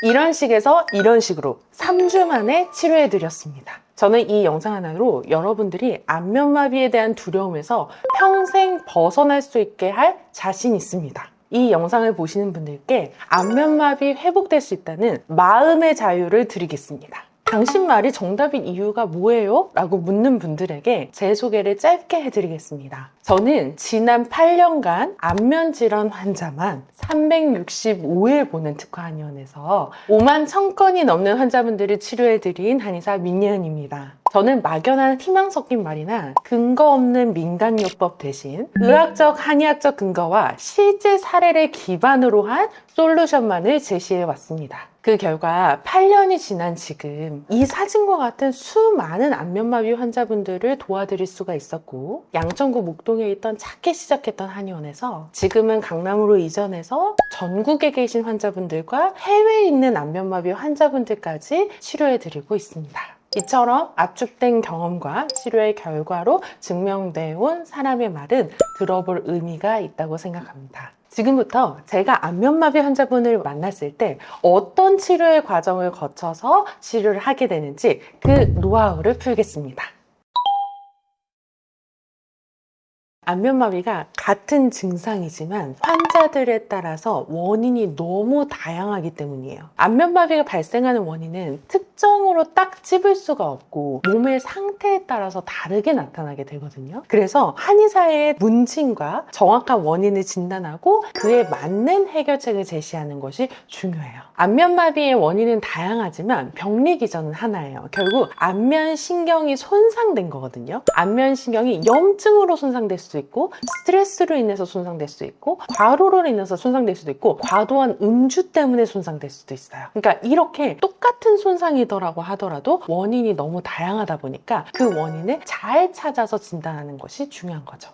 이런 식에서 이런 식으로 3주 만에 치료해드렸습니다. 저는 이 영상 하나로 여러분들이 안면마비에 대한 두려움에서 평생 벗어날 수 있게 할 자신 있습니다. 이 영상을 보시는 분들께 안면마비 회복될 수 있다는 마음의 자유를 드리겠습니다. 당신 말이 정답인 이유가 뭐예요? 라고 묻는 분들에게 제 소개를 짧게 해드리겠습니다. 저는 지난 8년간 안면질환 환자만 365일 보는 특화한의원에서 5만 1000건이 넘는 환자분들을 치료해드린 한의사 민예은입니다. 저는 막연한 희망 섞인 말이나 근거 없는 민간요법 대신 의학적, 한의학적 근거와 실제 사례를 기반으로 한 솔루션만을 제시해 왔습니다. 그 결과 8년이 지난 지금 이 사진과 같은 수많은 안면마비 환자분들을 도와드릴 수가 있었고, 양천구 목동에 있던 작게 시작했던 한의원에서 지금은 강남으로 이전해서 전국에 계신 환자분들과 해외에 있는 안면마비 환자분들까지 치료해드리고 있습니다. 이처럼 압축된 경험과 치료의 결과로 증명되어 온 사람의 말은 들어볼 의미가 있다고 생각합니다. 지금부터 제가 안면마비 환자분을 만났을 때 어떤 치료의 과정을 거쳐서 치료를 하게 되는지 그 노하우를 풀겠습니다. 안면마비가 같은 증상이지만 환자들에 따라서 원인이 너무 다양하기 때문이에요. 안면마비가 발생하는 원인은 특정으로 딱 찝을 수가 없고 몸의 상태에 따라서 다르게 나타나게 되거든요. 그래서 한의사의 문진과 정확한 원인을 진단하고 그에 맞는 해결책을 제시하는 것이 중요해요. 안면마비의 원인은 다양하지만 병리기전은 하나예요. 결국 안면신경이 손상된 거거든요. 안면신경이 염증으로 손상될 수도 있고, 스트레스로 인해서 손상될 수도 있고, 과로로 인해서 손상될 수도 있고, 과도한 음주 때문에 손상될 수도 있어요. 그러니까 이렇게 똑같은 손상이더라고 하더라도 원인이 너무 다양하다 보니까 그 원인을 잘 찾아서 진단하는 것이 중요한 거죠.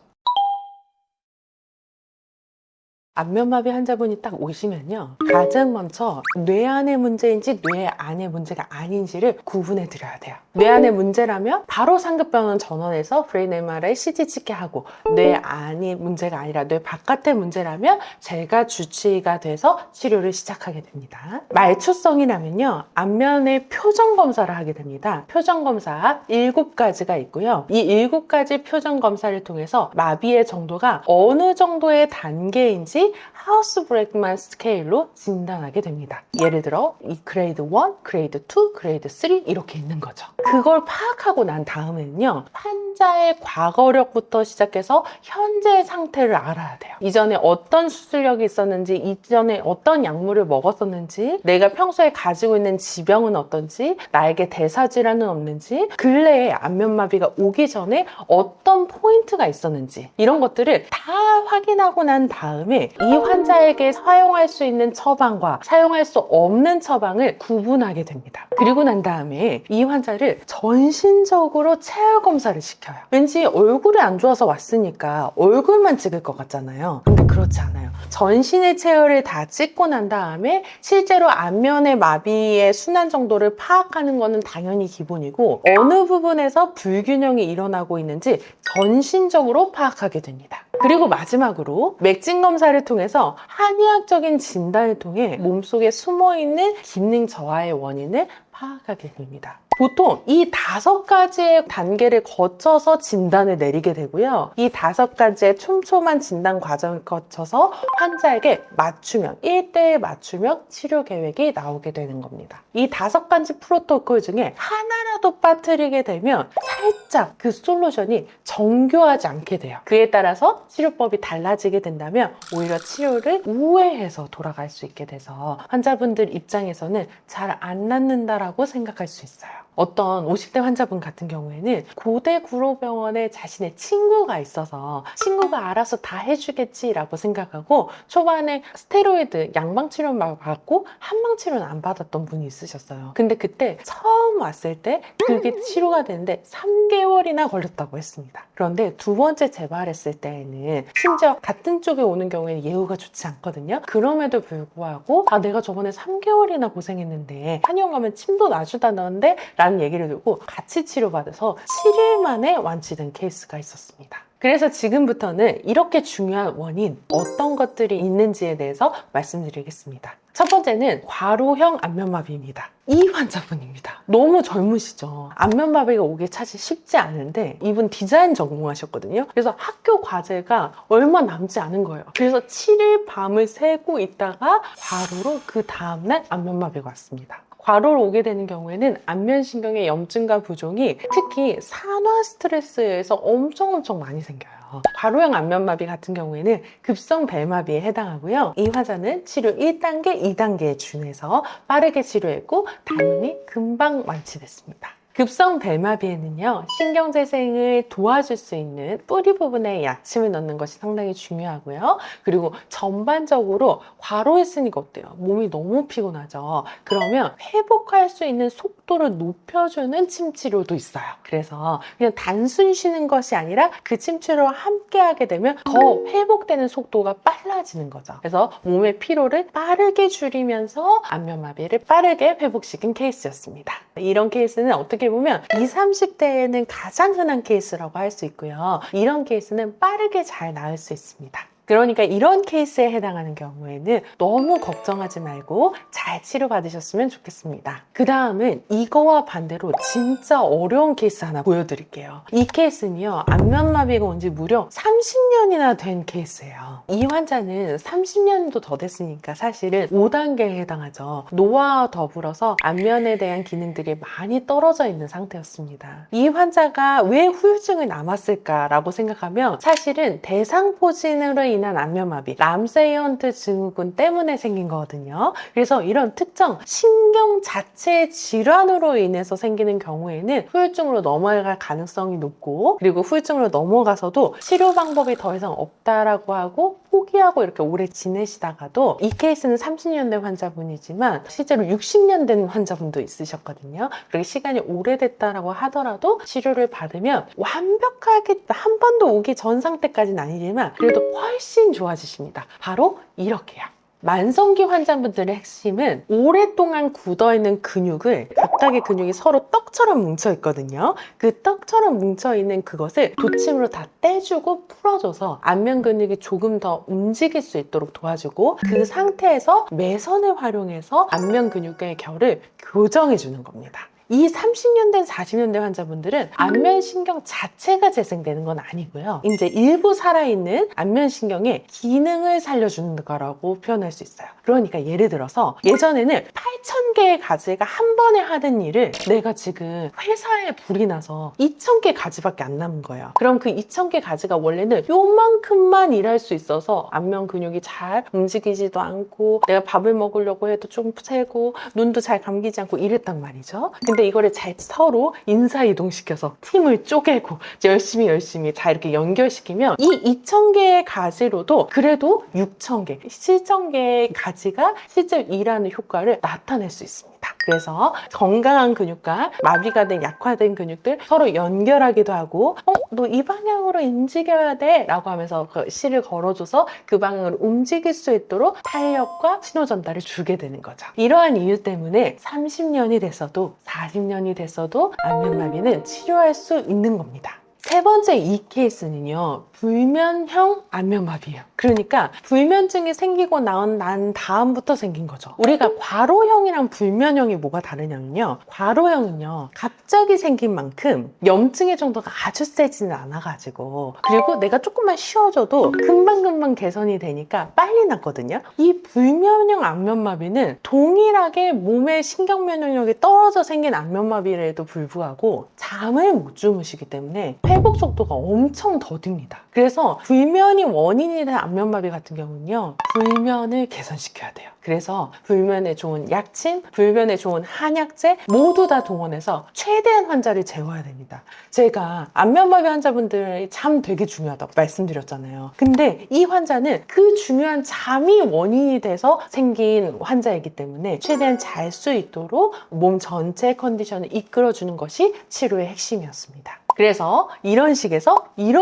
안면마비 환자분이 딱 오시면요, 가장 먼저 뇌 안의 문제인지 뇌 안의 문제가 아닌지를 구분해 드려야 돼요. 뇌 안의 문제라면 바로 상급병원 전원해서 브레인 MRI, CT 찍게 하고, 뇌 안이 문제가 아니라 뇌 바깥의 문제라면 제가 주치의가 돼서 치료를 시작하게 됩니다. 말초성이라면요, 안면의 표정 검사를 하게 됩니다. 표정 검사 7가지가 있고요. 이 7가지 표정 검사를 통해서 마비의 정도가 어느 정도의 단계인지 하우스 브렉만 스케일로 진단하게 됩니다. 예를 들어 이 그레이드 1, 그레이드 2, 그레이드 3 이렇게 있는 거죠. 그걸 파악하고 난 다음에는요, 환자의 과거력부터 시작해서 현재 상태를 알아야 돼요. 이전에 어떤 수술력이 있었는지, 이전에 어떤 약물을 먹었었는지, 내가 평소에 가지고 있는 지병은 어떤지, 나에게 대사질환은 없는지, 근래에 안면마비가 오기 전에 어떤 포인트가 있었는지, 이런 것들을 다 확인하고 난 다음에 이 환자에게 사용할 수 있는 처방과 사용할 수 없는 처방을 구분하게 됩니다. 그리고 난 다음에 이 환자를 전신적으로 체열 검사를 시켜요. 왠지 얼굴이 안 좋아서 왔으니까 얼굴만 찍을 것 같잖아요. 근데 그렇지 않아요. 전신의 체열을 다 찍고 난 다음에 실제로 안면의 마비의 순환 정도를 파악하는 것은 당연히 기본이고, 어느 부분에서 불균형이 일어나고 있는지 전신적으로 파악하게 됩니다. 그리고 마지막으로 맥진 검사를 통해서 한의학적인 진단을 통해 몸속에 숨어있는 기능 저하의 원인을 파악하게 됩니다. 보통 이 5가지의 단계를 거쳐서 진단을 내리게 되고요. 이 5가지의 촘촘한 진단 과정을 거쳐서 환자에게 맞춤형, 1:1 맞춤형 치료 계획이 나오게 되는 겁니다. 이 5가지 프로토콜 중에 하나라도 빠뜨리게 되면 살짝 그 솔루션이 정교하지 않게 돼요. 그에 따라서 치료법이 달라지게 된다면 오히려 치료를 우회해서 돌아갈 수 있게 돼서 환자분들 입장에서는 잘 안 낫는다라고 생각할 수 있어요. 어떤 50대 환자분 같은 경우에는 고대 구로병원에 자신의 친구가 있어서 친구가 알아서 다 해주겠지라고 생각하고 초반에 스테로이드 양방치료만 받고 한방치료는 안 받았던 분이 있으셨어요. 근데 그때 처음 왔을 때 그게 치료가 되는데 3개월이나 걸렸다고 했습니다. 그런데 2번째 재발했을 때에는 심지어 같은 쪽에 오는 경우에는 예후가 좋지 않거든요. 그럼에도 불구하고 내가 저번에 3개월이나 고생했는데 한의원 가면 침도 놔주다던데 라는 얘기를 듣고 같이 치료받아서 7일 만에 완치된 케이스가 있었습니다. 그래서 지금부터는 이렇게 중요한 원인, 어떤 것들이 있는지에 대해서 말씀드리겠습니다. 첫 번째는 과로형 안면마비입니다. 이 환자분입니다. 너무 젊으시죠? 안면마비가 오기 사실 쉽지 않은데 이분 디자인 전공하셨거든요. 그래서 학교 과제가 얼마 남지 않은 거예요. 그래서 7일 밤을 새고 있다가 과로로 그 다음날 안면마비가 왔습니다. 과로로 오게 되는 경우에는 안면신경의 염증과 부종이 특히 산화 스트레스에서 엄청 많이 생겨요. 과로형 안면마비 같은 경우에는 급성 배마비에 해당하고요. 이 환자는 치료 1단계, 2단계에 준해서 빠르게 치료했고 당연히 금방 완치됐습니다. 급성 배마비에는요, 신경재생을 도와줄 수 있는 뿌리 부분에 약침을 넣는 것이 상당히 중요하고요. 그리고 전반적으로 과로했으니까 어때요? 몸이 너무 피곤하죠. 그러면 회복할 수 있는 속도를 높여주는 침치료도 있어요. 그래서 그냥 단순 쉬는 것이 아니라 그 침치료와 함께 하게 되면 더 회복되는 속도가 빨라지는 거죠. 그래서 몸의 피로를 빠르게 줄이면서 안면마비를 빠르게 회복시킨 케이스였습니다. 이런 케이스는 어떻게 보면 20, 30대에는 가장 흔한 케이스라고 할 수 있고요. 이런 케이스는 빠르게 잘 나을 수 있습니다. 그러니까 이런 케이스에 해당하는 경우에는 너무 걱정하지 말고 잘 치료받으셨으면 좋겠습니다. 그 다음은 이거와 반대로 진짜 어려운 케이스 하나 보여드릴게요. 이 케이스는요, 안면마비가 온 지 무려 30년이나 된 케이스예요. 이 환자는 30년도 더 됐으니까 사실은 5단계에 해당하죠. 노화와 더불어서 안면에 대한 기능들이 많이 떨어져 있는 상태였습니다. 이 환자가 왜 후유증이 남았을까라고 생각하면 사실은 대상포진으로 인한 안면마비, 람세이 헌트 증후군 때문에 생긴 거거든요. 그래서 이런 특정 신경 자체의 질환으로 인해서 생기는 경우에는 후유증으로 넘어갈 가능성이 높고, 그리고 후유증으로 넘어가서도 치료 방법이 더 이상 없다라고 하고 포기하고 이렇게 오래 지내시다가도, 이 케이스는 30년 된 환자분이지만 실제로 60년 된 환자분도 있으셨거든요. 그렇게 시간이 오래됐다라고 하더라도 치료를 받으면 완벽하게 한 번도 오기 전 상태까지는 아니지만 그래도 훨씬 좋아지십니다. 바로 이렇게요. 만성기 환자분들의 핵심은 오랫동안 굳어있는 근육을, 각각의 근육이 서로 떡처럼 뭉쳐있거든요. 그 떡처럼 뭉쳐있는 그것을 도침으로 다 떼주고 풀어줘서 안면 근육이 조금 더 움직일 수 있도록 도와주고, 그 상태에서 매선을 활용해서 안면 근육의 결을 교정해주는 겁니다. 이 30년 된 40년 된 환자분들은 안면신경 자체가 재생되는 건 아니고요. 이제 일부 살아있는 안면신경의 기능을 살려주는 거라고 표현할 수 있어요. 그러니까 예를 들어서 예전에는 8,000개의 가지가 한 번에 하는 일을 내가 지금 회사에 불이 나서 2,000개 가지밖에 안 남은 거예요. 그럼 그 2,000개 가지가 원래는 요만큼만 일할 수 있어서 안면 근육이 잘 움직이지도 않고 내가 밥을 먹으려고 해도 좀 세고 눈도 잘 감기지 않고 이랬단 말이죠. 근데 이거를 잘 서로 인사이동시켜서 팀을 쪼개고 열심히 잘 이렇게 연결시키면 이 2,000개의 가지로도 그래도 6,000개, 7,000개의 가지가 실제 일하는 효과를 나타낼 수 있습니다. 그래서 건강한 근육과 마비가 된 약화된 근육들 서로 연결하기도 하고, 너 이 방향으로 움직여야 돼 라고 하면서 그 실을 걸어줘서 그 방향으로 움직일 수 있도록 탄력과 신호 전달을 주게 되는 거죠. 이러한 이유 때문에 30년이 됐어도 40년이 됐어도 안면마비는 치료할 수 있는 겁니다. 세 번째 이 케이스는요, 불면형 안면마비예요. 그러니까 불면증이 생기고 난 다음부터 생긴 거죠. 우리가 과로형이랑 불면형이 뭐가 다르냐면요, 과로형은요 갑자기 생긴 만큼 염증의 정도가 아주 세지는 않아가지고, 그리고 내가 조금만 쉬어줘도 금방금방 개선이 되니까 빨리 낫거든요. 이 불면형 안면마비는 동일하게 몸의 신경 면역력이 떨어져 생긴 안면마비에도 불구하고 잠을 못 주무시기 때문에 회복 속도가 엄청 더딥니다. 그래서 불면이 원인이 된 안면마비 같은 경우는요, 불면을 개선시켜야 돼요. 그래서 불면에 좋은 약침, 불면에 좋은 한약재 모두 다 동원해서 최대한 환자를 재워야 됩니다. 제가 안면마비 환자분들의 잠 되게 중요하다고 말씀드렸잖아요. 근데 이 환자는 그 중요한 잠이 원인이 돼서 생긴 환자이기 때문에 최대한 잘 수 있도록 몸 전체 컨디션을 이끌어주는 것이 치료의 핵심이었습니다. 그래서 이런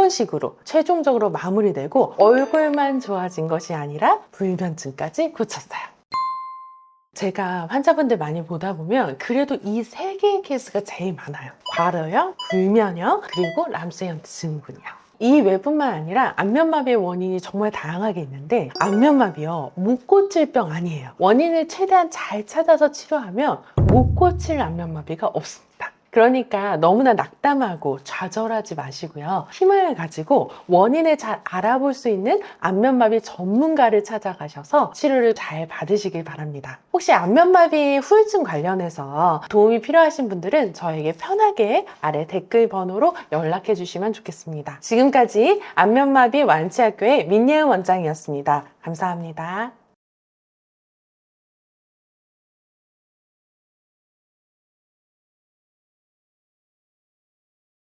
식으로 최종적으로 마무리되고 얼굴만 좋아진 것이 아니라 불면증까지 고쳤어요. 제가 환자분들 많이 보다 보면 그래도 이 세 개의 케이스가 제일 많아요. 과로형, 불면형, 그리고 람세이 헌트 증후군이요. 이 외분만 아니라 안면마비의 원인이 정말 다양하게 있는데 안면마비요, 못 고칠 병 아니에요. 원인을 최대한 잘 찾아서 치료하면 못 고칠 안면마비가 없습니다. 그러니까 너무나 낙담하고 좌절하지 마시고요. 힘을 가지고 원인을 잘 알아볼 수 있는 안면마비 전문가를 찾아가셔서 치료를 잘 받으시길 바랍니다. 혹시 안면마비 후유증 관련해서 도움이 필요하신 분들은 저에게 편하게 아래 댓글 번호로 연락해 주시면 좋겠습니다. 지금까지 안면마비 완치학교의 민예은 원장이었습니다. 감사합니다.